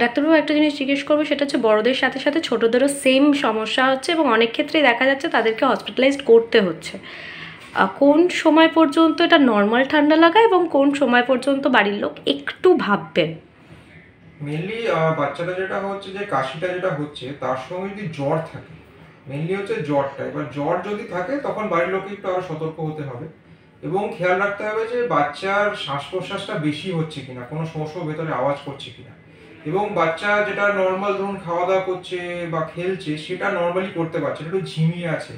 ডাক্তারবাবু একটা জিনিস জিজ্ঞেস করবো, সেটা হচ্ছে বড়দের সাথে সাথে ছোটদেরও সেম সমস্যা হচ্ছে এবং অনেক ক্ষেত্রেই দেখা যাচ্ছে তাদেরকে হসপিটালাইজড করতে হচ্ছে। কোন সময় পর্যন্ত এটা নর্মাল ঠান্ডা লাগা এবং কোন সময় পর্যন্ত বাড়ির লোক একটু ভাববেন? মেনলি বাচ্চাটা যেটা হচ্ছে যে কাশিটা যেটা হচ্ছে তার সঙ্গে যদি জ্বর থাকে, মেনলি হচ্ছে জ্বরটা, এবার জ্বর যদি থাকে তখন বাড়ির লোককে একটু আরো সতর্ক হতে হবে এবং খেয়াল রাখতে হবে যে বাচ্চার শ্বাস প্রশ্বাসটা বেশি হচ্ছে কিনা, কোনো শোঁ ভেতরে আওয়াজ করছে কিনা, এবং বাচ্চা যেটা নর্মাল ধরুন খাওয়া দাওয়া করছে বা খেলছে সেটা নর্মালি করতে পারছে, একটু ঝিমিয়ে আছে,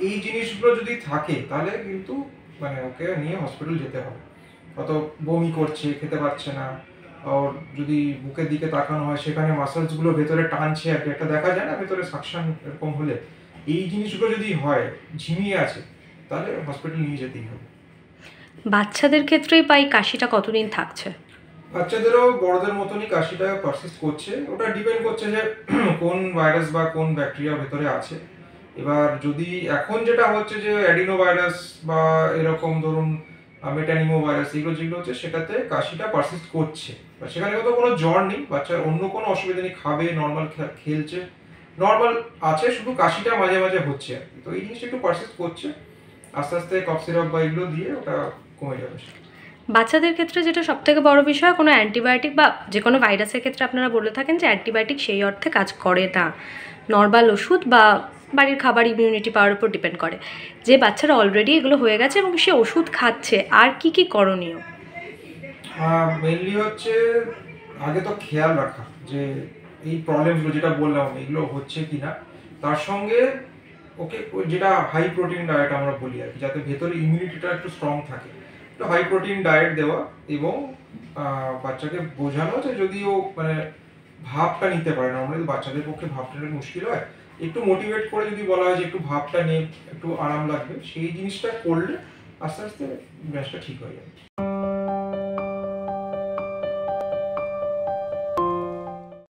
এই জিনিসগুলো যদি থাকে তাহলে কিন্তু মানে ওকে নিয়ে হসপিটাল যেতে হবে। কত বমি করছে, খেতে পারছে না, আর যদি বুকের দিকে তাকানো হয় সেখানে মাসলস গুলো ভেতরে টানছে আর কি, একটা দেখা যায় না ভেতরে সাকশন এরকম হলে, এই জিনিসগুলো যদি হয়, ঝিমিয়ে আছে, তাহলে হসপিটাল নিয়ে যেতেই হবে। বাচ্চাদের ক্ষেত্রেই পাই কাশিটা কতদিন থাকছে? বাচ্চাদেরও বড়দের মতনই কাশিটা পারসিস্ট করছে, ওটা ডিপেন্ড করছে যে কোন ভাইরাস বা কোন ব্যাকটেরিয়া ভেতরে আছে। এবার যদি এখন যেটা হচ্ছে যে অ্যাডিনো ভাইরাস বা এরকম ধরুন মেটানিমো ভাইরাস, এগুলো যেগুলো হচ্ছে সেটাতে কাশিটা পারসিস্ট করছে, সেখানে হয়তো কোনো জ্বর নেই, বাচ্চার অন্য কোনো অসুবিধা নেই, খাবে, নর্মাল খেলছে, নর্মাল আছে, শুধু কাশিটা মাঝে মাঝে হচ্ছে আর কি। তো এই জিনিসটা একটু পারসিস্ট করছে, আস্তে আস্তে কফ সিরাপ বা এগুলো দিয়ে ওটা কমে যাবে। বাচ্চাদের ক্ষেত্রে যেটা সবথেকে বড় বিষয়, কোনো অ্যান্টিবায়োটিক বা যে কোনো ভাইরাসের ক্ষেত্রে আপনারা বলে থাকেন যে অ্যান্টিবায়োটিক সেই অর্থে কাজ করে না, নর্মাল ওষুধ বা বাড়ির খাবার ইমিউনিটি পাওয়ার উপর ডিপেন্ড করে। যে বাচ্চারা অলরেডি এগুলো হয়ে গেছে এবং সে ওষুধ খাচ্ছে, আর কি কি করণীয়? মেনলি হচ্ছে আগে তো খেয়াল রাখা যে এই প্রবলেমগুলো যেটা বললাম এগুলো হচ্ছে কিনা, তার সঙ্গে ওকে যেটা হাই প্রোটিন ডায়েট আমরা বলি আর কি, যাতে ভেতরে ইমিউনিটিটা একটু স্ট্রং থাকে, একটু হাই প্রোটিন ডায়েট দেওয়া, এবং বাচ্চাকে বোঝানো যে যদি ও মানে ভাবটা নিতে পারে, নর্মালি বাচ্চাদের পক্ষে ভাবটা নিতে মুশকিল হয়, একটু মোটিভেট করে যদি বলা হয় যে একটু ভাবটা নে, একটু আরাম লাগবে, সেই জিনিসটা করলে আস্তে আস্তে ব্যাসটা ঠিক হয়ে যাবে।